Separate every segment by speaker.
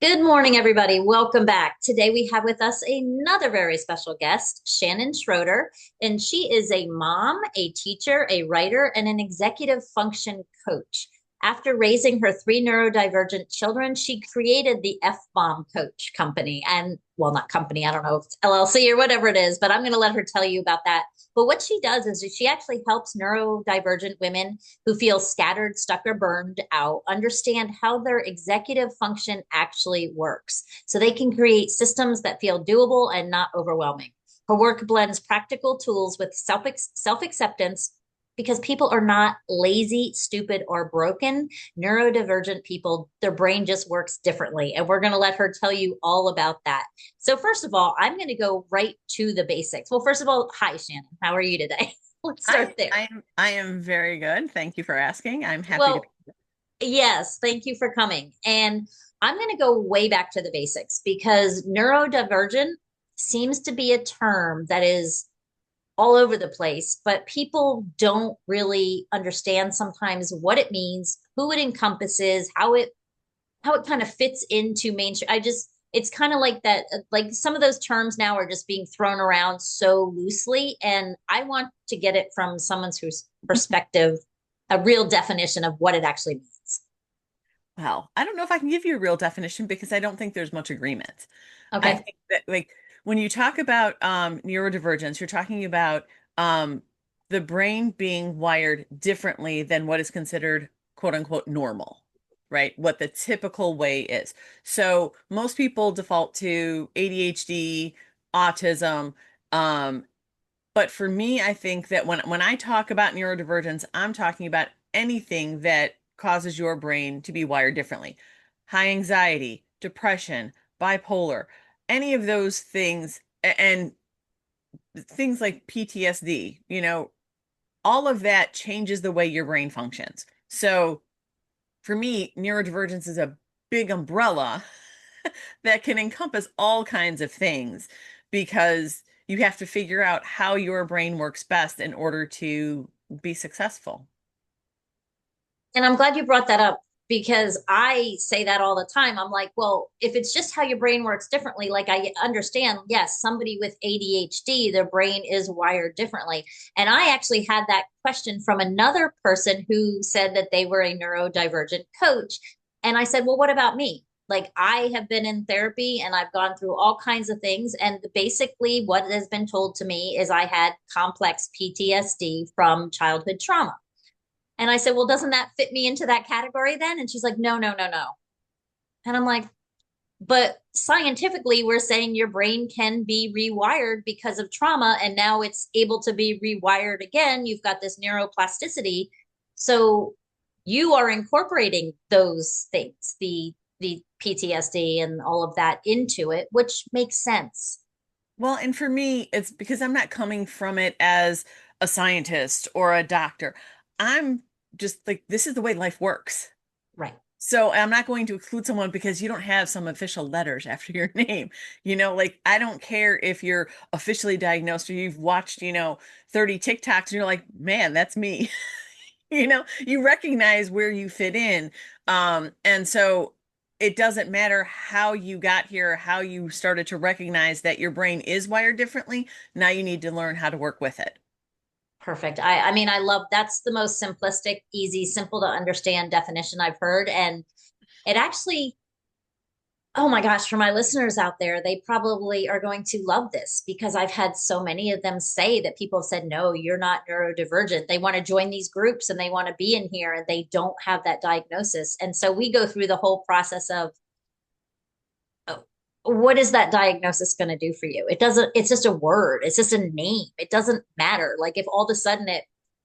Speaker 1: Good morning, everybody. Welcome back. Today we have with us another very special guest, Shannyn Schroeder, and she is a mom, a teacher, a writer, and an executive function coach. After raising her three neurodivergent children, she created the F-Bomb Coach company. And, well, not company, I don't know if it's LLC or whatever it is, but I'm going to let her tell you about that. But what she does is she actually helps neurodivergent women who feel scattered, stuck, or burned out understand how their executive function actually works so they can create systems that feel doable and not overwhelming. Her work blends practical tools with self acceptance because people are not lazy, stupid, or broken. Neurodivergent people, their brain just works differently. And we're going to let her tell you all about that. So, first of all, I'm going to go right to the basics. Well, first of all, hi, Shannyn. How are you today? Let's
Speaker 2: I
Speaker 1: start there.
Speaker 2: I am very good. Thank you for asking. I'm happy to be.
Speaker 1: Well, yes, thank you for coming. And I'm going to go way back to the basics because neurodivergent seems to be a term that is all over the place, but people don't really understand sometimes what it means, who it encompasses, how it kind of fits into mainstream. It's kind of like that, like some of those terms now are just being thrown around so loosely. And I want to get it from someone's whose perspective, a real definition of what it actually means.
Speaker 2: Well, I don't know if I can give you a real definition because I don't think there's much agreement. I
Speaker 1: Okay.
Speaker 2: think that like when you talk about neurodivergence, you're talking about um, the brain being wired differently than what is considered quote unquote normal, right? What the typical way is. So most people default to ADHD, autism, um, but for me, I think that when I talk about neurodivergence, I'm talking about anything that causes your brain to be wired differently. High anxiety, depression, bipolar, any of those things, and things like PTSD, all of that changes the way your brain functions. So for me, neurodivergence is a big umbrella that can encompass all kinds of things because you have to figure out how your brain works best in order to be successful.
Speaker 1: And I'm glad you brought that up because I say that all the time. I'm like, well, if it's just how your brain works differently, like I understand, yes, somebody with ADHD, their brain is wired differently. And I actually had that question from another person who said that they were a neurodivergent coach. And I said, well, what about me? Like, I have been in therapy and I've gone through all kinds of things. And basically, what has been told to me is I had complex PTSD from childhood trauma. And I said, well, doesn't that fit me into that category then? And she's like, no, no, no, no. And I'm like, but scientifically, we're saying your brain can be rewired because of trauma. And now it's able to be rewired again. You've got this neuroplasticity. So you are incorporating those things, the PTSD and all of that into it, which makes sense.
Speaker 2: Well, and for me, it's because I'm not coming from it as a scientist or a doctor. I'm just like, this is the way life works.
Speaker 1: Right.
Speaker 2: So I'm not going to exclude someone because you don't have some official letters after your name. Like I don't care if you're officially diagnosed or you've watched, 30 TikToks and you're like, man, that's me. You recognize where you fit in. And so it doesn't matter how you got here, how you started to recognize that your brain is wired differently. Now you need to learn how to work with it.
Speaker 1: Perfect. I mean, I love that's the most simplistic, easy, simple to understand definition I've heard. And it actually, oh my gosh, for my listeners out there, they probably are going to love this because I've had so many of them say that people have said, no, you're not neurodivergent. They want to join these groups and they want to be in here and they don't have that diagnosis. And so we go through the whole process of oh, what is that diagnosis going to do for you? It doesn't, it's just a word, it's just a name. It doesn't matter. Like if all of a sudden at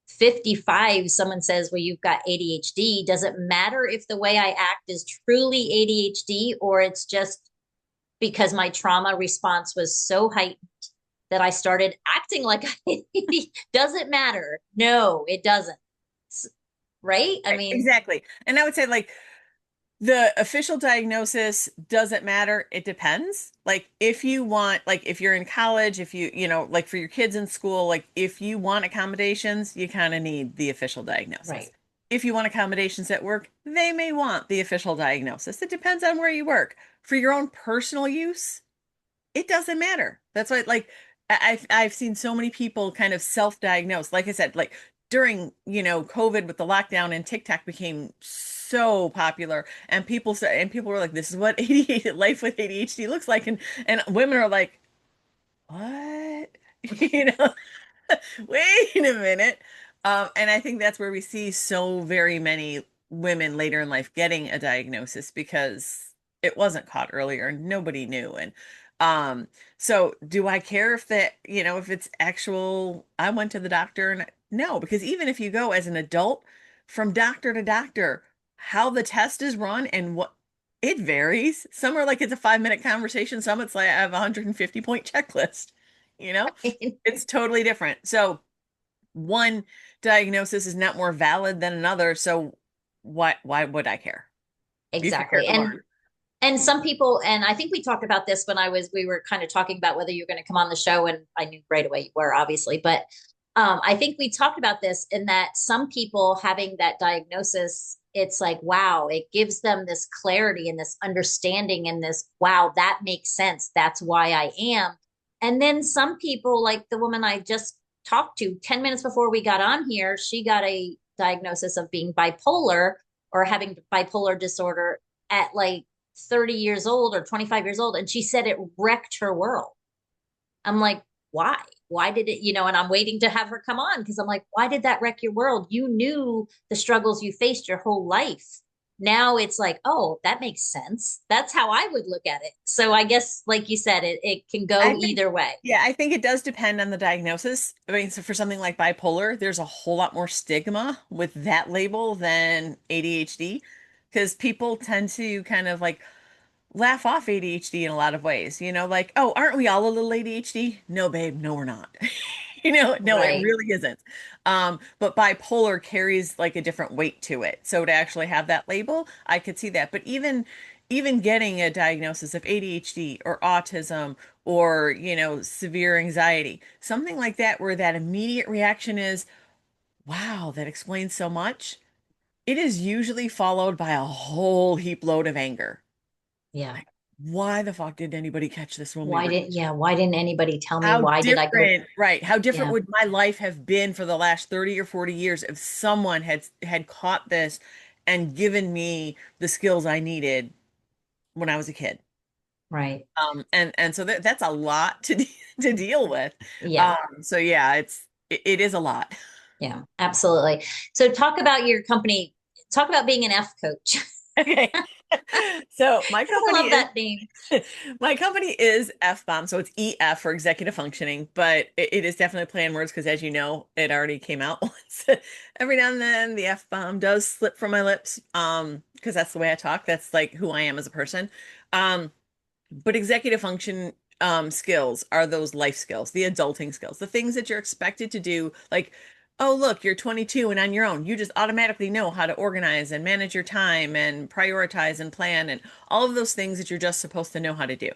Speaker 1: 55, someone says, well, you've got ADHD, does it matter if the way I act is truly ADHD or it's just because my trauma response was so heightened that I started acting like I does it matter? No, it doesn't. Right? I
Speaker 2: Right,
Speaker 1: mean,
Speaker 2: exactly. And I would say like the official diagnosis doesn't matter. It depends. Like if you want, like if you're in college, if like for your kids in school, like if you want accommodations, you kind of need the official diagnosis.
Speaker 1: right.
Speaker 2: if you want accommodations at work, they may want the official diagnosis. It depends on where you work. For your own personal use, it doesn't matter. That's why, like, I've seen so many people kind of self-diagnose. Like I said, like during, COVID with the lockdown and TikTok became so popular, and people were like, "This is what ADHD life with ADHD looks like," and women are like, "What?" You know, wait a minute. And I think that's where we see so very many women later in life getting a diagnosis because it wasn't caught earlier and nobody knew. And so do I care if that, if it's actual, I went to the doctor and no, because even if you go as an adult from doctor to doctor, how the test is run and what it varies. Some are like it's a 5-minute conversation, some it's like I have a 150-point checklist, you know? It's totally different. So one diagnosis is not more valid than another. So why would I care? You should care
Speaker 1: Exactly.
Speaker 2: to learn.
Speaker 1: And some people, and I think we talked about this when we were kind of talking about whether you're going to come on the show, and I knew right away you were, obviously, but I think we talked about this in that some people having that diagnosis, it's like, wow, it gives them this clarity and this understanding and this, wow, that makes sense. That's why I am. And then some people, like the woman I just talked to 10 minutes before we got on here, she got a diagnosis of being bipolar or having bipolar disorder at like 30 years old or 25 years old. And she said it wrecked her world. I'm like, why? Why did it, and I'm waiting to have her come on because I'm like, why did that wreck your world? You knew the struggles you faced your whole life. Now it's like, oh, that makes sense. That's how I would look at it. So I guess, like you said, it can go
Speaker 2: I think,
Speaker 1: either way.
Speaker 2: yeah, I think it does depend on the diagnosis. I mean, so for something like bipolar, there's a whole lot more stigma with that label than ADHD because people tend to kind of like laugh off ADHD in a lot of ways, like, oh, aren't we all a little ADHD? No, babe, no, we're not. No, it
Speaker 1: Right.
Speaker 2: really isn't. But bipolar carries like a different weight to it. So to actually have that label, I could see that. But even getting a diagnosis of ADHD or autism or, severe anxiety, something like that, where that immediate reaction is, wow, that explains so much. It is usually followed by a whole heap load of anger.
Speaker 1: Yeah.
Speaker 2: Like, why the fuck did anybody catch this when we
Speaker 1: Why
Speaker 2: were
Speaker 1: didn't, yeah, why didn't anybody tell me?
Speaker 2: how
Speaker 1: Why did I go?
Speaker 2: different, right? How different
Speaker 1: Yeah.
Speaker 2: would my life have been for the last 30 or 40 years if someone had caught this and given me the skills I needed when I was a kid?
Speaker 1: Right.
Speaker 2: And so that's a lot to deal with.
Speaker 1: Yeah.
Speaker 2: So yeah, it is a lot.
Speaker 1: Yeah. Absolutely. So talk about your company. Talk about being an F coach.
Speaker 2: Okay. So my
Speaker 1: I
Speaker 2: company
Speaker 1: love
Speaker 2: is
Speaker 1: that name.
Speaker 2: my company is F-bomb, so it's EF for executive functioning, but it is definitely play on words because, as you know, it already came out once. Every now and then, the F-bomb does slip from my lips, because that's the way I talk. That's like who I am as a person. Um, but executive function skills are those life skills, the adulting skills, the things that you're expected to do. Like, oh, look, you're 22 and on your own. You just automatically know how to organize and manage your time and prioritize and plan and all of those things that you're just supposed to know how to do.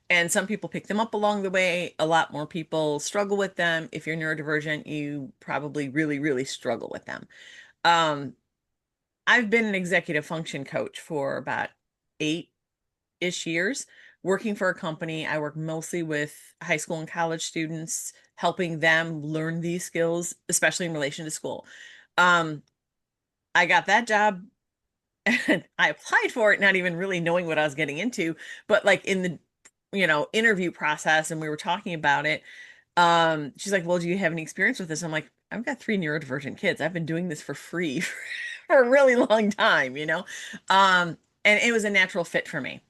Speaker 2: And some people pick them up along the way. A lot more people struggle with them. If you're neurodivergent, you probably really, really struggle with them. Um, I've been an executive function coach for about 8-ish years working for a company. I work mostly with high school and college students, helping them learn these skills, especially in relation to school. Um, I got that job and I applied for it, not even really knowing what I was getting into, but like in the, interview process, and we were talking about it. She's like, well, do you have any experience with this? I'm like, I've got 3 neurodivergent kids. I've been doing this for free for a really long time. And it was a natural fit for me.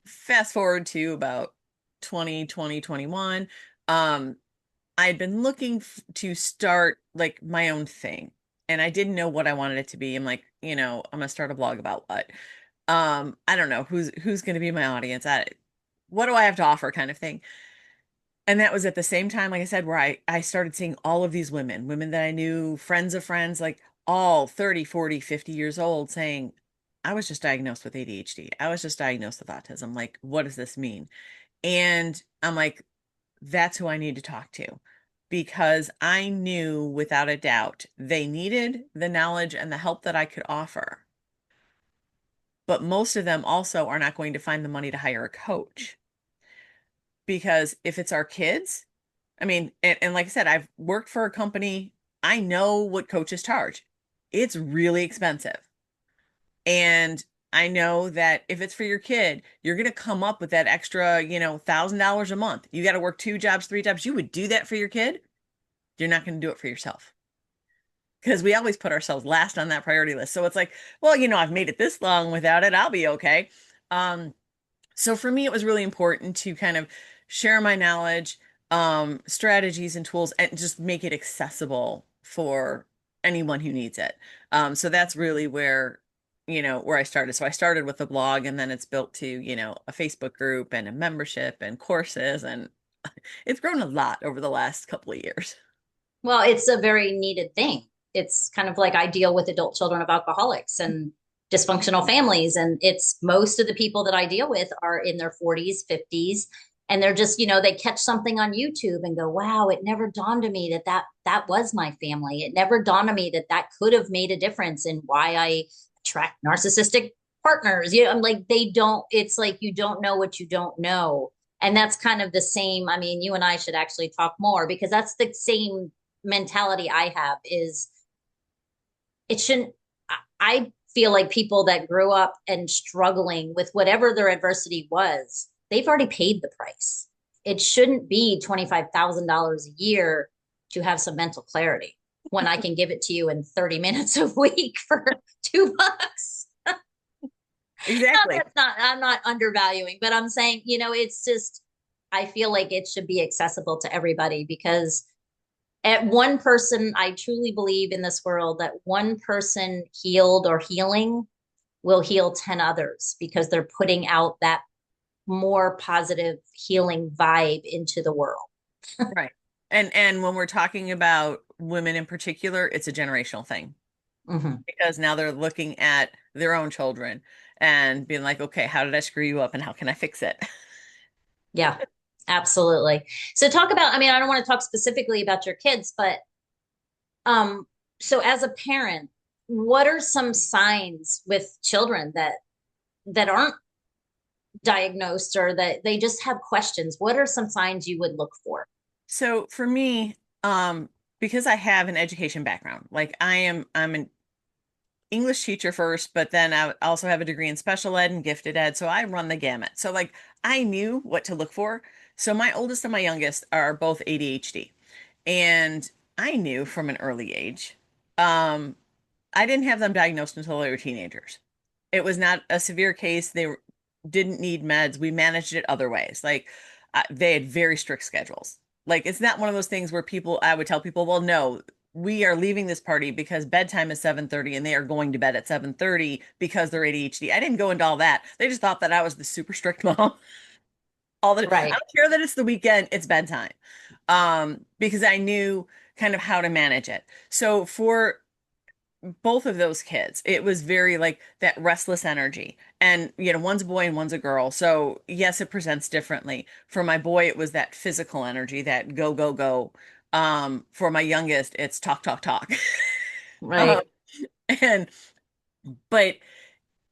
Speaker 2: Fast forward to about 2020, 21. I had been looking to start like my own thing, and I didn't know what I wanted it to be. I'm like, I'm gonna start a blog about what. I don't know who's gonna be my audience. What do I have to offer, kind of thing. And that was at the same time, like I said, where I started seeing all of these women that I knew, friends of friends, like all 30, 40, 50 years old, saying, I was just diagnosed with ADHD. I was just diagnosed with autism. Like, what does this mean? And I'm like, that's who I need to talk to. because I knew without a doubt they needed the knowledge and the help that I could offer. But most of them also are not going to find the money to hire a coach because if it's our kids, I mean, and like I said, I've worked for a company. I know what coaches charge. It's really expensive. And I know that if it's for your kid, you're going to come up with that extra, $1,000 a month. You got to work 2 jobs, 3 jobs. You would do that for your kid. You're not going to do it for yourself because we always put ourselves last on that priority list. So it's like, well, I've made it this long without it. I'll be okay. Um, So for me, it was really important to kind of share my knowledge, strategies and tools, and just make it accessible for anyone who needs it. So that's really where I started. So I started with a blog and then it's built to, a Facebook group and a membership and courses, and it's grown a lot over the last couple of years.
Speaker 1: Well, it's a very needed thing. It's kind of like I deal with adult children of alcoholics and dysfunctional families. And it's most of the people that I deal with are in their 40s, 50s. And they're just, they catch something on YouTube and go, wow, it never dawned on me that was my family. It never dawned on me that could have made a difference in why I attract narcissistic partners. I'm like, it's like you don't know what you don't know. And that's kind of the same. I mean, you and I should actually talk more because that's the same mentality I have is it shouldn't I feel like people that grew up and struggling with whatever their adversity was, they've already paid the price. It shouldn't be $25,000 a year to have some mental clarity when I can give it to you in 30 minutes a week for $2.
Speaker 2: Exactly.
Speaker 1: That's not, I'm not undervaluing, but I'm saying, it's just, I feel like it should be accessible to everybody because at one person, I truly believe in this world that one person healed or healing will heal 10 others because they're putting out that more positive healing vibe into the world.
Speaker 2: Right. And when we're talking about women in particular, it's a generational thing
Speaker 1: Mm-hmm.
Speaker 2: because now they're looking at their own children and being like, okay, how did I screw you up and how can I fix it?
Speaker 1: Yeah, absolutely. So talk about, I mean, I don't want to talk specifically about your kids, but um, so as a parent, what are some signs with children that aren't diagnosed or that they just have questions? What are some signs you would look for?
Speaker 2: So for me, because I have an education background, like I'm an English teacher first, but then I also have a degree in special ed and gifted ed. So I run the gamut. So like I knew what to look for. So my oldest and my youngest are both ADHD. And I knew from an early age. Um, I didn't have them diagnosed until they were teenagers. It was not a severe case. Didn't need meds. We managed it other ways. Like they had very strict schedules. Like it's not one of those things where I would tell people, well, no, we are leaving this party because bedtime is 7:30 and they are going to bed at 7:30 because they're ADHD. I didn't go into all that. They just thought that I was the super strict mom. I
Speaker 1: Right.
Speaker 2: don't care that it's the weekend, it's bedtime. Because I knew kind of how to manage it. So for both of those kids, it was very like that restless energy. And, one's a boy and one's a girl. So, yes, it presents differently. For my boy, it was that physical energy, that go, go, go. For my youngest, it's talk, talk, talk. Um,
Speaker 1: Right.
Speaker 2: and, but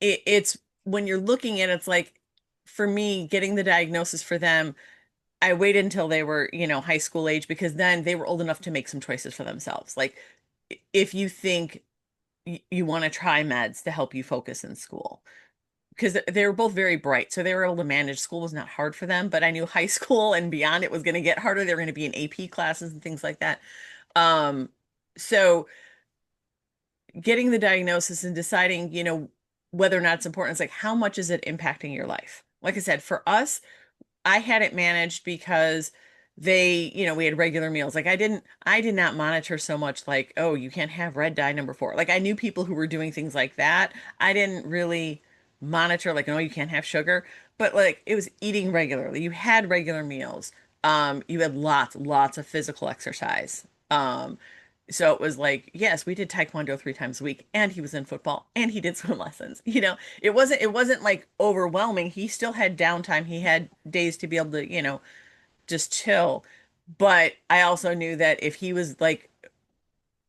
Speaker 2: it's when you're looking at it, it's like, for me, getting the diagnosis for them, I waited until they were, high school age because then they were old enough to make some choices for themselves. Like, if you think you want to try meds to help you focus in school because they were both very bright. So they were able to manage. School was not hard for them, but I knew high school and beyond it was going to get harder. They were going to be in AP classes and things like that. Um, so getting the diagnosis and deciding, whether or not it's important, it's like, how much is it impacting your life? Like I said, for us, I had it managed because we had regular meals. Like I did not monitor so much like, oh, you can't have red dye number 4. Like I knew people who were doing things like that. I didn't really monitor like, no, you can't have sugar, but like it was eating regularly. You had regular meals. You had lots of physical exercise. So it was like, yes, we did taekwondo 3 times a week, and he was in football, and he did swim lessons. It wasn't like overwhelming. He still had downtime. He had days to be able to, just chill. But I also knew that if he was like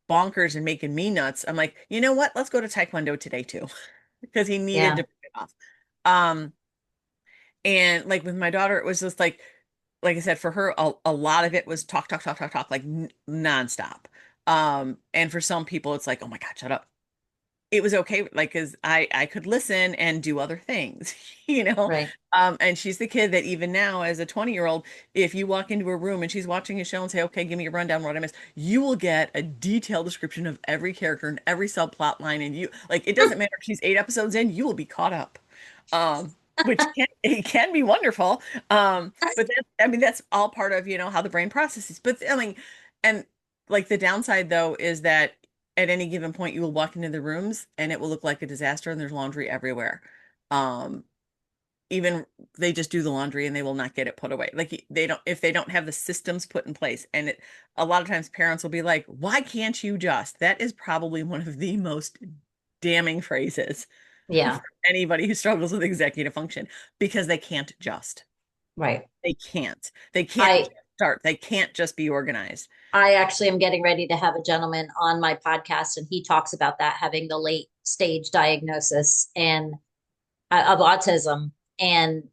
Speaker 2: bonkers and making me nuts, I'm like, you know what? Let's go to Taekwondo today too, because he needed to
Speaker 1: Yeah.
Speaker 2: break it off. Um, and like with my daughter, it was just like I said, for her, a lot of it was talk, talk, talk, talk, talk, like nonstop. And for some people, it's like, oh my God, shut up. It was okay, like, cause I could listen and do other things, you know.
Speaker 1: Right.
Speaker 2: And she's the kid that even now, as a 20-year-old, if you walk into a room and she's watching a show and say, okay, give me a rundown of what I missed, you will get a detailed description of every character and every subplot line, and you like it doesn't matter if she's 8 episodes in, you will be caught up. Which can it can be wonderful. But that I mean that's all part of, how the brain processes. But I mean, and like the downside though is that at any given point you will walk into the rooms and it will look like a disaster and there's laundry everywhere. Um, Even they just do the laundry and they will not get it put away. Like they don't if they don't have the systems put in place. And a lot of times parents will be like, "Why can't you just?" That is probably one of the most damning phrases for
Speaker 1: Yeah.
Speaker 2: anybody who struggles with executive function because they can't just.
Speaker 1: Right.
Speaker 2: They can't. They can't
Speaker 1: I
Speaker 2: just start. They can't just be organized.
Speaker 1: I actually am getting ready to have a gentleman on my podcast, and he talks about that having the late stage diagnosis and of autism. And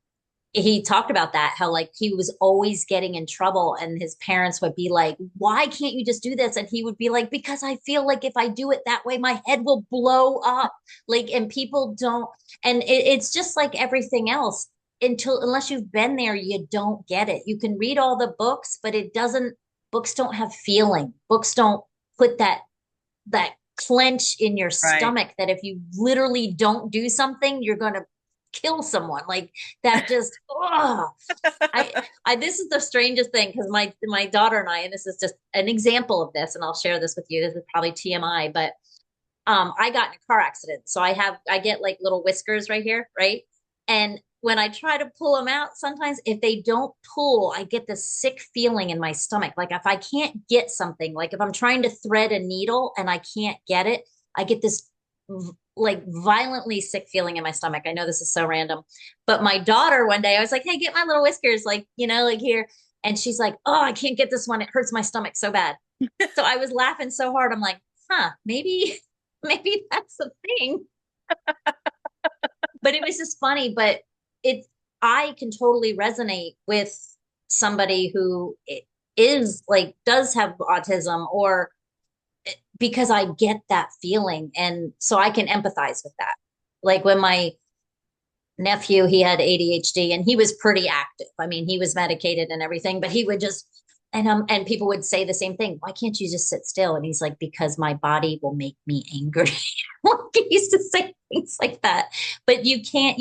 Speaker 1: he talked about that, how like he was always getting in trouble, and his parents would be like, "Why can't you just do this?" And he would be like, "Because I feel like if I do it that way, my head will blow up." Like, and people don't, and it's just like everything else. Unless you've been there, you don't get it. You can read all the books, but it doesn't. Books don't have feeling. Books don't put that clench in your
Speaker 2: Right.
Speaker 1: stomach that if you literally don't do something, you're going to kill someone. Like that just, oh, I this is the strangest thing because my daughter and I, and this is just an example of this, and I'll share this with you. This is probably TMI, but I got in a car accident. So I get like little whiskers right here, right? And when I try to pull them out, sometimes if they don't pull, I get this sick feeling in my stomach. Like if I can't get something, like if I'm trying to thread a needle and I can't get it, I get this like violently sick feeling in my stomach. I know this is so random, but my daughter one day, I was like, "Hey, get my little whiskers, like, like here." And she's like, "Oh, I can't get this one. It hurts my stomach so bad." So I was laughing so hard. I'm like, maybe, maybe that's the thing. But it was just funny. But it, I can totally resonate with somebody who is like, does have autism, or because I get that feeling. And so I can empathize with that. Like when my nephew, he had ADHD and he was pretty active. I mean, he was medicated and everything, but he would just, and people would say the same thing. Why can't you just sit still? And he's like, because my body will make me angry. Like he used to say things like that. But you can't,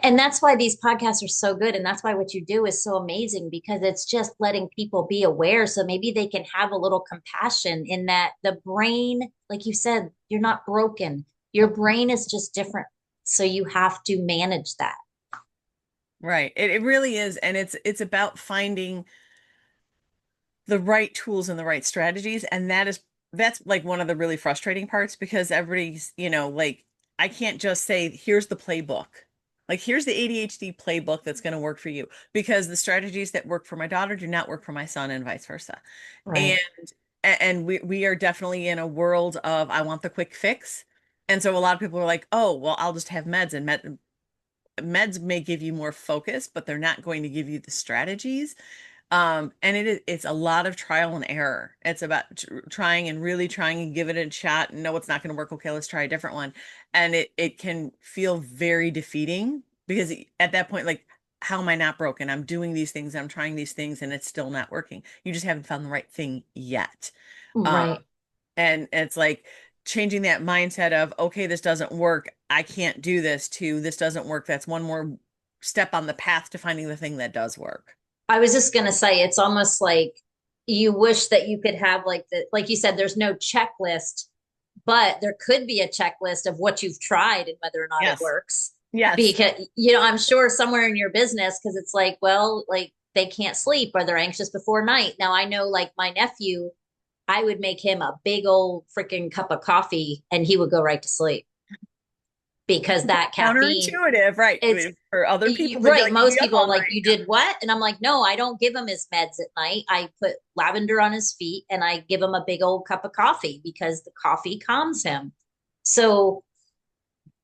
Speaker 1: and that's why these podcasts are so good. And that's why what you do is so amazing, because it's just letting people be aware. So maybe they can have a little compassion in that the brain, like you said, you're not broken. Your brain is just different. So you have to manage that.
Speaker 2: Right. It really is. And it's about finding the right tools and the right strategies. And that's like one of the really frustrating parts because everybody's, like I can't just say, here's the playbook. Like here's the ADHD playbook that's going to work for you because the strategies that work for my daughter do not work for my son and vice versa. And
Speaker 1: Right.
Speaker 2: and we are definitely in a world of I want the quick fix. And so a lot of people are like, "Oh, well, I'll just have meds and meds may give you more focus, but they're not going to give you the strategies." And it's a lot of trial and error. It's about trying and really trying and give it a shot and no, it's not going to work. Okay, let's try a different one. And it can feel very defeating because at that point, like, how am I not broken? I'm doing these things, I'm trying these things, and it's still not working. You just haven't found the right thing yet. Um,
Speaker 1: Right.
Speaker 2: and it's like changing that mindset of, okay, this doesn't work. I can't do this to this doesn't work. That's one more step on the path to finding the thing that does work.
Speaker 1: I was just going to say, it's almost like you wish that you could have like you said, there's no checklist, but there could be a checklist of what you've tried and whether or not it
Speaker 2: Yes.
Speaker 1: works.
Speaker 2: Yes.
Speaker 1: Because, I'm sure somewhere in your business, because it's like, well, like they can't sleep or they're anxious before night. Now I know like my nephew, I would make him a big old freaking cup of coffee and he would go right to sleep. because that caffeine,
Speaker 2: Counterintuitive, right?
Speaker 1: it's
Speaker 2: For other people, they'd be
Speaker 1: right.
Speaker 2: like, "Be
Speaker 1: Most
Speaker 2: up
Speaker 1: people are
Speaker 2: all
Speaker 1: like,
Speaker 2: night."
Speaker 1: you did what? And I'm like, no, I don't give him his meds at night. I put lavender on his feet and I give him a big old cup of coffee because the coffee calms him. So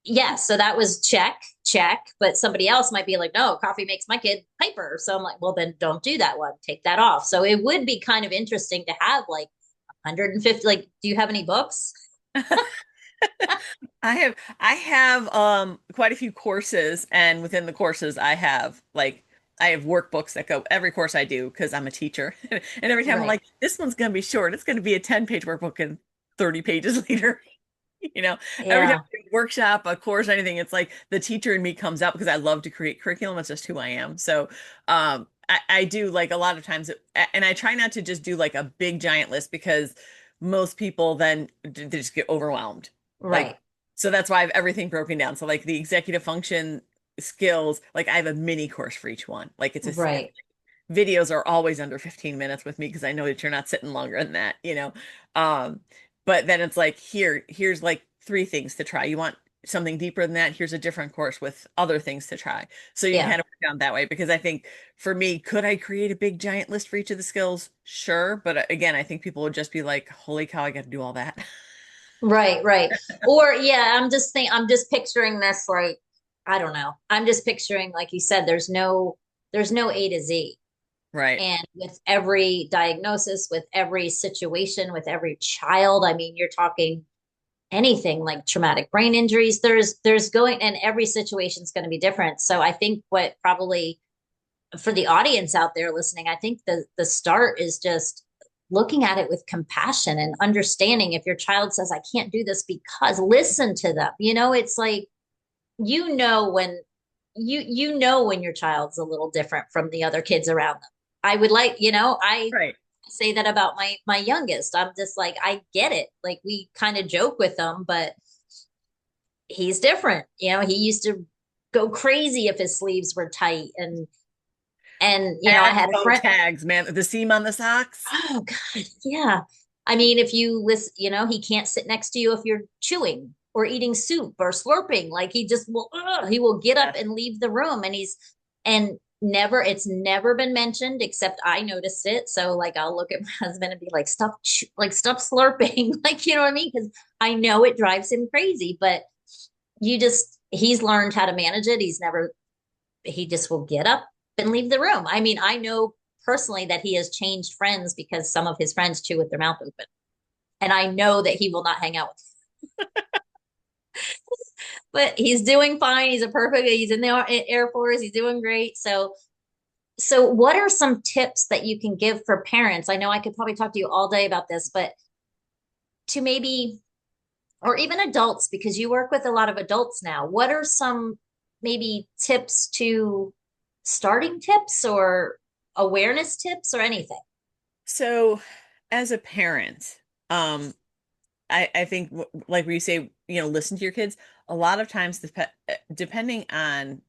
Speaker 1: yeah, so that was check, check. But somebody else might be like, no, coffee makes my kid hyper. So I'm like, well, then don't do that one. Take that off. So it would be kind of interesting to have like 150. Like, do you have any books?
Speaker 2: I have quite a few courses, and within the courses I have workbooks that go every course I do because I'm a teacher. And every time I'm
Speaker 1: Right.
Speaker 2: like, this one's gonna be short. It's gonna be a 10-page workbook and 30 pages later. You know, every time
Speaker 1: Yeah.
Speaker 2: I do a workshop, a course, anything, it's like the teacher in me comes out because I love to create curriculum. It's just who I am. So I do like a lot of times, and I try not to just do like a big giant list because most people then they just get overwhelmed. Like,
Speaker 1: Right.
Speaker 2: so that's why I have everything broken down. So like the executive function skills, like I have a mini course for each one. Like
Speaker 1: Right.
Speaker 2: videos are always under 15 minutes with me because I know that you're not sitting longer than that, you know. Um, but then it's like here's like three things to try. You want something deeper than that? Here's a different course with other things to try. So you can
Speaker 1: Yeah.
Speaker 2: kind of work down that way because I think for me, could I create a big giant list for each of the skills? Sure, but again, I think people would just be like, "Holy cow, I got to do all that."
Speaker 1: Right. Right. Or yeah, I'm just picturing this like, I don't know. I'm just picturing, like you said, there's no A to Z.
Speaker 2: Right.
Speaker 1: And with every diagnosis, with every situation, with every child, I mean, you're talking anything like traumatic brain injuries. There's going, and every situation is going to be different. So I think what probably for the audience out there listening, I think the start is just looking at it with compassion and understanding if your child says, I can't do this because listen to them. You know, it's like you know when you know when your child's a little different from the other kids around them. I would like, I
Speaker 2: Right.
Speaker 1: say that about my youngest. I'm just like, I get it. Like we kind of joke with them, but he's different. He used to go crazy if his sleeves were tight and I
Speaker 2: Tags,
Speaker 1: had a
Speaker 2: oh,
Speaker 1: friend.
Speaker 2: tags, man. The seam on the socks.
Speaker 1: Oh God, yeah. I mean, if you listen, he can't sit next to you if you're chewing or eating soup or slurping. Like he will get up
Speaker 2: Yes.
Speaker 1: and leave the room, and it's never been mentioned except I noticed it. So like, I'll look at my husband and be like, stop slurping, like you know what I mean? Because I know it drives him crazy, but he's learned how to manage it. He just will get up and leave the room. I mean, I know personally that he has changed friends because some of his friends chew with their mouth open. And I know that he will not hang out with. But he's doing fine. He's in the Air Force. He's doing great. So what are some tips that you can give for parents? I know I could probably talk to you all day about this, but to maybe, or even adults, because you work with a lot of adults now, what are some maybe tips to starting tips or awareness tips or anything?
Speaker 2: So, as a parent, um, I think like where you say, listen to your kids. A lot of times, depending on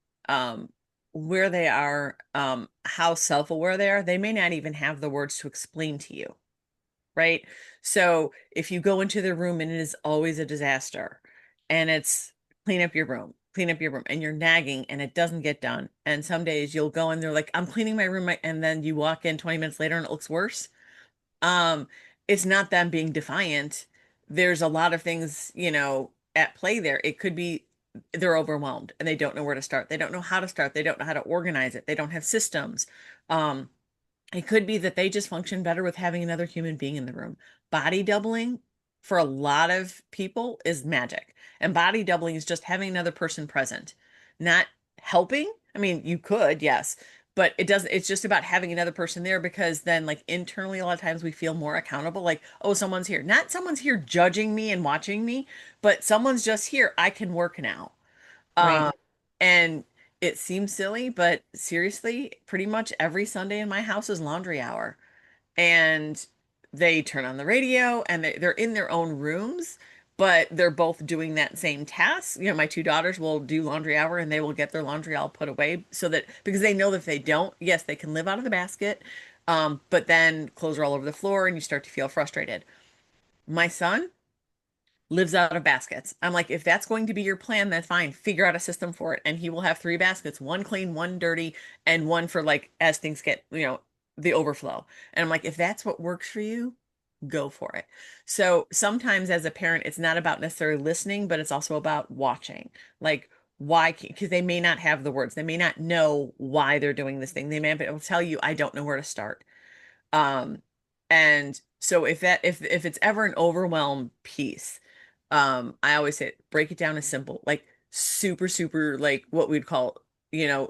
Speaker 2: where they are, how self-aware they are, they may not even have the words to explain to you, right? So if you go into their room and it is always a disaster, and it's clean up your room, and you're nagging and it doesn't get done, and some days you'll go and they're like, I'm cleaning my room, and then you walk in 20 minutes later and it looks worse. um, it's not them being defiant. There's a lot of things, at play there. It could be they're overwhelmed and they don't know where to start. They don't know how to start. They don't know how to organize it. They don't have systems. Um, it could be that they just function better with having another human being in the room. Body doubling for a lot of people is magic. And body doubling is just having another person present, not helping. I mean, you could, yes, but it's just about having another person there because then, like, internally, a lot of times we feel more accountable. Like, oh, someone's here. Not someone's here judging me and watching me, but someone's just here. I can work now.
Speaker 1: Right.
Speaker 2: Um, and it seems silly, but seriously, pretty much every Sunday in my house is laundry hour. And they turn on the radio and they're in their own rooms, but they're both doing that same task. My two daughters will do laundry hour and they will get their laundry all put away so that because they know that if they don't, yes, they can live out of the basket. But then clothes are all over the floor and you start to feel frustrated. My son, lives out of baskets. I'm like, if that's going to be your plan, then fine. Figure out a system for it. And he will have three baskets, one clean, one dirty, and one for like as things get, the overflow. And I'm like, if that's what works for you, go for it. So sometimes as a parent, it's not about necessarily listening, but it's also about watching. Like, why? Because they may not have the words. They may not know why they're doing this thing. They may be able to tell you, I don't know where to start. Um, and so if it's ever an overwhelm piece, I always say break it down as simple, like super, super, like what we'd call,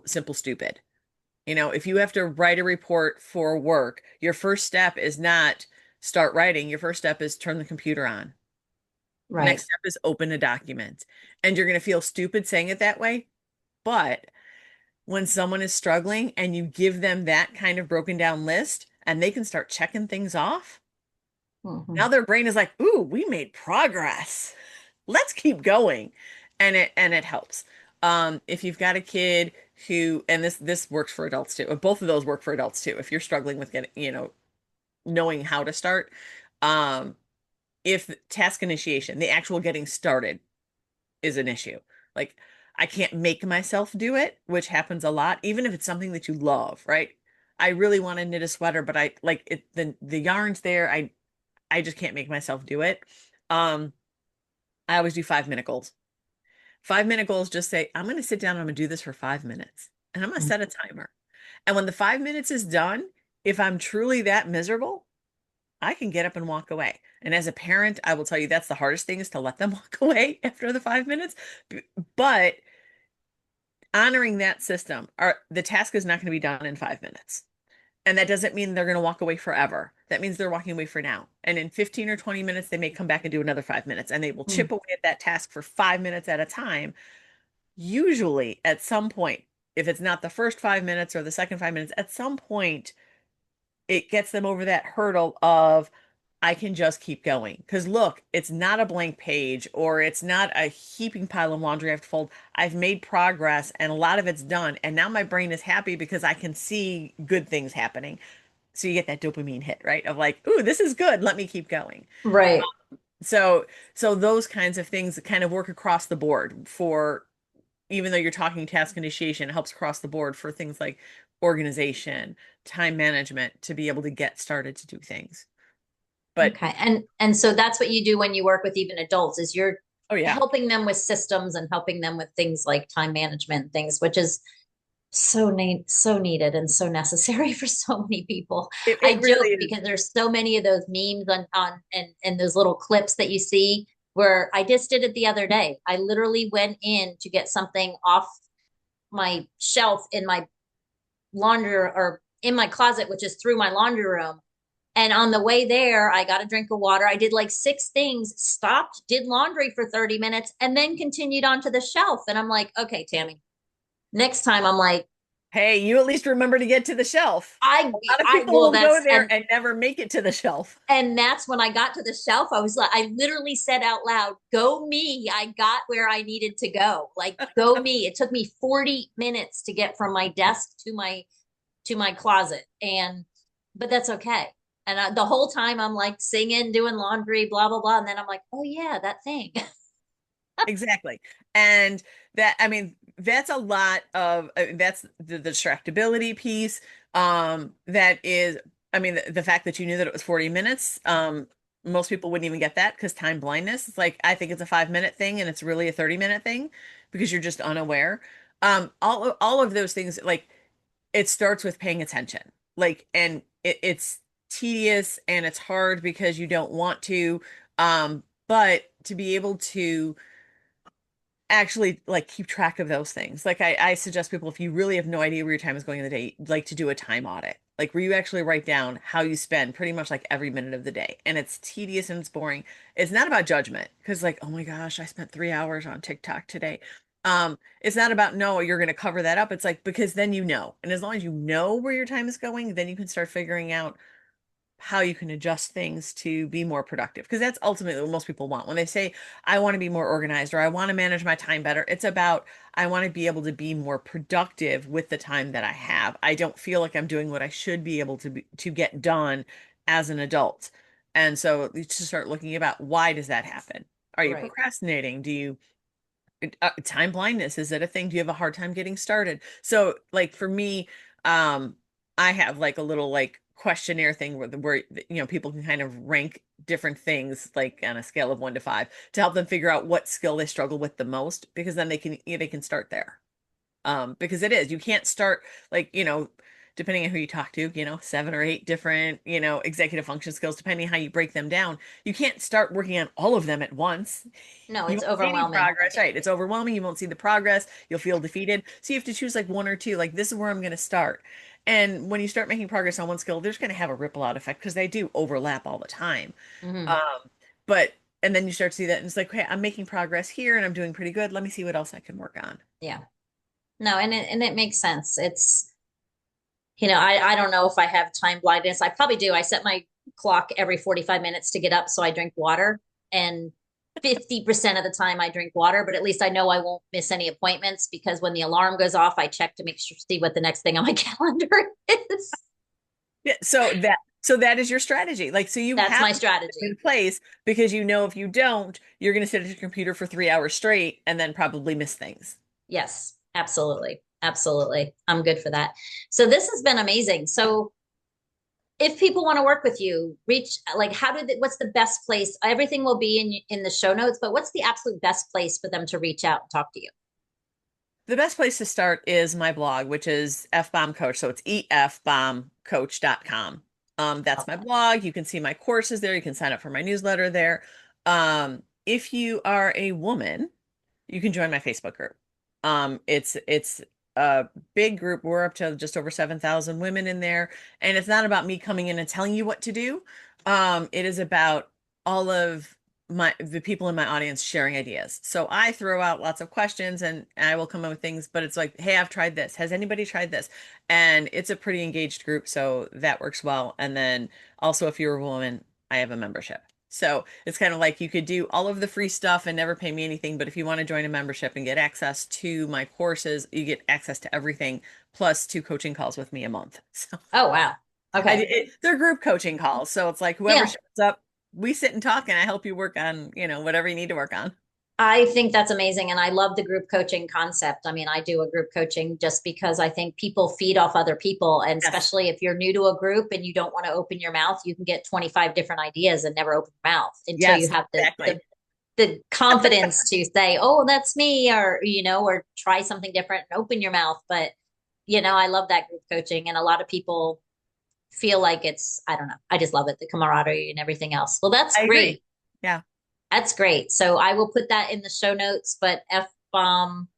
Speaker 2: simple, stupid. If you have to write a report for work, your first step is not start writing. Your first step is turn the computer on. Next
Speaker 1: Right.
Speaker 2: step is open a document. And you're going to feel stupid saying it that way. But when someone is struggling and you give them that kind of broken down list and they can start checking things off, now
Speaker 1: Hmm.
Speaker 2: their brain is like, ooh, we made progress. Let's keep going. And it helps. If you've got a kid who, and this works for adults too, both of those work for adults too. If you're struggling with getting, knowing how to start, um, if task initiation, the actual getting started is an issue. Like I can't make myself do it, which happens a lot, even if it's something that you love, right? I really want to knit a sweater, but I like it, the yarn's there. I just can't make myself do it. Um, I always do 5 minute goals. 5 minute goals just say, I'm going to sit down and I'm going to do this for 5 minutes and I'm going to set a timer. And when the 5 minutes is done, if I'm truly that miserable, I can get up and walk away. And as a parent, I will tell you that's the hardest thing is to let them walk away after the 5 minutes. But honoring that system, the task is not going to be done in 5 minutes. And that doesn't mean they're going to walk away forever. That means they're walking away for now. And in 15 or 20 minutes, they may come back and do another 5 minutes and they will chip away at that task for 5 minutes at a time. Usually, at some point, if it's not the first 5 minutes or the second 5 minutes, at some point, it gets them over that hurdle of, I can just keep going. Because look, it's not a blank page or it's not a heaping pile of laundry I have to fold. I've made progress and a lot of it's done. And now my brain is happy because I can see good things happening. So you get that dopamine hit, right? Of like, ooh, this is good. Let me keep going.
Speaker 1: Right.
Speaker 2: So, so those kinds of things kind of work across the board for, even though you're talking task initiation, it helps across the board for things like organization, time management, to be able to get started to do things. But,
Speaker 1: Okay. And so that's what you do when you work with even adults is you're
Speaker 2: oh yeah,
Speaker 1: helping them with systems and helping them with things like time management and things, which is so needed and so necessary for so many people.
Speaker 2: it
Speaker 1: I
Speaker 2: really
Speaker 1: joke
Speaker 2: is.
Speaker 1: because there's so many of those memes on and those little clips that you see where I just did it the other day. I literally went in to get something off my shelf in my laundry or in my closet, which is through my laundry room. And on the way there, I got a drink of water. I did like six things, stopped, did laundry for 30 minutes, and then continued onto the shelf. And I'm like, okay, Tammy, next time I'm like,
Speaker 2: Hey, you at least remember to get to the shelf.
Speaker 1: I,
Speaker 2: A lot of
Speaker 1: I,
Speaker 2: people
Speaker 1: well,
Speaker 2: will go
Speaker 1: that's,
Speaker 2: there and never make it to the shelf.
Speaker 1: and that's when I got to the shelf. I was like, I literally said out loud, go me. I got where I needed to go. Like, go me. It took me 40 minutes to get from my desk to my closet. And, but that's okay. And the whole time I'm like singing, doing laundry, blah, blah, blah. And then I'm like, oh, yeah, that thing.
Speaker 2: Exactly. And that, I mean, that's a lot of, that's the distractibility piece. That is, I mean, the fact that you knew that it was 40 minutes, most people wouldn't even get that because time blindness. It's like, I think it's a 5 minute thing and it's really a 30-minute thing because you're just unaware. All of those things, like it starts with paying attention. Like, and it's tedious and it's hard because you don't want to, but to be able to actually like keep track of those things. Like I suggest people, if you really have no idea where your time is going in the day, like to do a time audit, like where you actually write down how you spend pretty much like every minute of the day. And it's tedious and it's boring. It's not about judgment because like, oh my gosh, I spent 3 hours on TikTok today. It's not about no, you're going to cover that up. It's like because then you know, and as long as you know where your time is going, then you can start figuring out how you can adjust things to be more productive. Because that's ultimately what most people want. When they say, I want to be more organized or I want to manage my time better, it's about, I want to be able to be more productive with the time that I have. I don't feel like I'm doing what I should be able to get done as an adult. And so you just start looking about why does that happen? Are you
Speaker 1: Right.
Speaker 2: procrastinating? Do you time blindness, is it a thing? Do you have a hard time getting started? So like for me, um I have like a little like questionnaire thing where people can kind of rank different things like on a scale of 1 to 5 to help them figure out what skill they struggle with the most, because then they can start there. Because it is, you can't start like, depending on who you talk to, 7 or 8 different, executive function skills, depending on how you break them down. You can't start working on all of them at once.
Speaker 1: No,
Speaker 2: You
Speaker 1: it's
Speaker 2: won't see any
Speaker 1: overwhelming.
Speaker 2: progress, right? It's overwhelming. You won't see the progress. You'll feel defeated. So you have to choose like one or two, like this is where I'm going to start. And when you start making progress on one skill, there's going to have a ripple out effect because they do overlap all the time.
Speaker 1: Hmm.
Speaker 2: Um, but, and then you start to see that and it's like, okay, I'm making progress here and I'm doing pretty good. Let me see what else I can work on.
Speaker 1: Yeah. No, and it makes sense. It's, I don't know if I have time blindness. I probably do. I set my clock every 45 minutes to get up so I drink water. And 50% of the time I drink water, but at least I know I won't miss any appointments because when the alarm goes off, I check to make sure see what the next thing on my calendar is.
Speaker 2: Yeah, so that is your strategy. Like, so you
Speaker 1: That's
Speaker 2: have
Speaker 1: my
Speaker 2: it
Speaker 1: strategy.
Speaker 2: in place because you know if you don't, you're going to sit at your computer for 3 hours straight and then probably miss things.
Speaker 1: Yes, absolutely. Absolutely. I'm good for that. So this has been amazing. So if people want to work with you, reach like what's the best place? Everything will be in the show notes, but what's the absolute best place for them to reach out and talk to you?
Speaker 2: The best place to start is my blog, which is FBomb Coach. So it's efbombcoach.com. That's
Speaker 1: Love
Speaker 2: my
Speaker 1: that.
Speaker 2: blog. You can see my courses there. You can sign up for my newsletter there. If you are a woman, you can join my Facebook group. It's a big group. We're up to just over 7,000 women in there, and it's not about me coming in and telling you what to do. It is about all of the people in my audience sharing ideas. So I throw out lots of questions and I will come up with things, but it's like, hey, I've tried this. Has anybody tried this? And it's a pretty engaged group, so that works well. And then also, if you're a woman, I have a membership. So it's kind of like you could do all of the free stuff and never pay me anything. But if you want to join a membership and get access to my courses, you get access to everything plus 2 coaching calls with me a month. So
Speaker 1: Oh, wow. Okay.
Speaker 2: they're group coaching calls. So it's like whoever
Speaker 1: Yeah.
Speaker 2: shows up, we sit and talk and I help you work on, whatever you need to work on.
Speaker 1: I think that's amazing. And I love the group coaching concept. I mean, I do a group coaching just because I think people feed off other people. And
Speaker 2: Yes.
Speaker 1: especially if you're new to a group and you don't want to open your mouth, you can get 25 different ideas and never open your mouth until you
Speaker 2: Yes,
Speaker 1: have
Speaker 2: exactly.
Speaker 1: the confidence to say, oh, that's me, or try something different and open your mouth. But, I love that group coaching. And a lot of people feel like I don't know, I just love it, the camaraderie and everything else. Well, that's
Speaker 2: I agree.
Speaker 1: great.
Speaker 2: Yeah.
Speaker 1: That's great. So I will put that in the show notes, but F bomb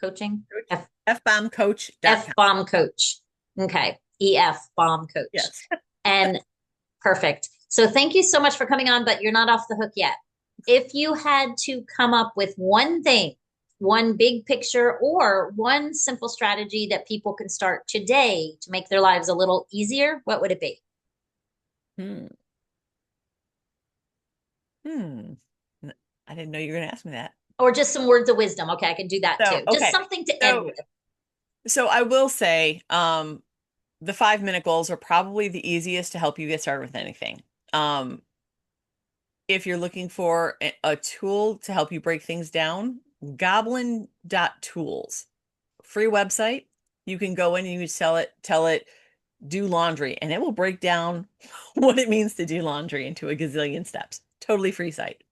Speaker 1: coaching, F F
Speaker 2: fbombcoach.com.
Speaker 1: bomb coach. Okay. EF bomb coach.
Speaker 2: Yes.
Speaker 1: And perfect. So thank you so much for coming on, but you're not off the hook yet. If you had to come up with one thing, one big picture, or one simple strategy that people can start today to make their lives a little easier, what would it be?
Speaker 2: Hmm. Hmm. I didn't know you were going to ask me that.
Speaker 1: Or just some words of wisdom. Okay, I can do that
Speaker 2: So,
Speaker 1: too. Just
Speaker 2: okay.
Speaker 1: something to end
Speaker 2: So,
Speaker 1: with.
Speaker 2: so I will say, the 5 minute goals are probably the easiest to help you get started with anything. Um, if you're looking for a tool to help you break things down, goblin.tools, free website. You can go in and you tell it, do laundry, and it will break down what it means to do laundry into a gazillion steps. Totally free site.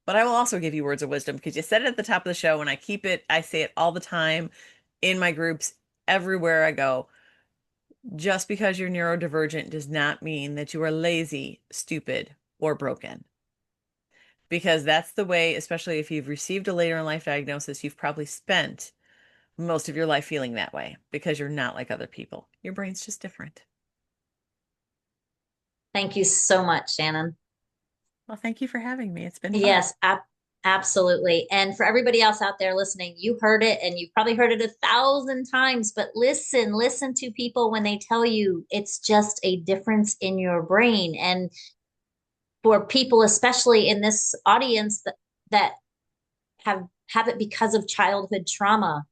Speaker 2: But I will also give you words of wisdom because you said it at the top of the show, and I say it all the time in my groups, everywhere I go. Just because you're neurodivergent does not mean that you are lazy, stupid, or broken. Because that's the way, especially if you've received a later in life diagnosis, you've probably spent most of your life feeling that way because you're not like other people. Your brain's just different.
Speaker 1: Thank you so much, Shannyn.
Speaker 2: Well, thank you for having me. It's been fun.
Speaker 1: Yes, absolutely. And for everybody else out there listening, you heard it and you've probably heard it 1,000 times, but listen to people when they tell you it's just a difference in your brain. And for people, especially in this audience that have it because of childhood trauma,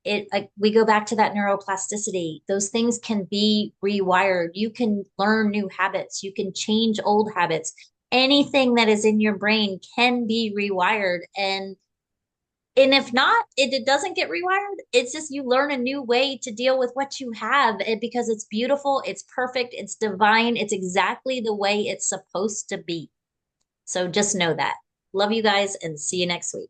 Speaker 1: it like we go back to that neuroplasticity. Those things can be rewired. You can learn new habits. You can change old habits. anything that is in your brain can be rewired. And if not, it doesn't get rewired. It's just you learn a new way to deal with what you have because it's beautiful, it's perfect, it's divine, it's exactly the way it's supposed to be. So just know that. Love you guys and see you next week.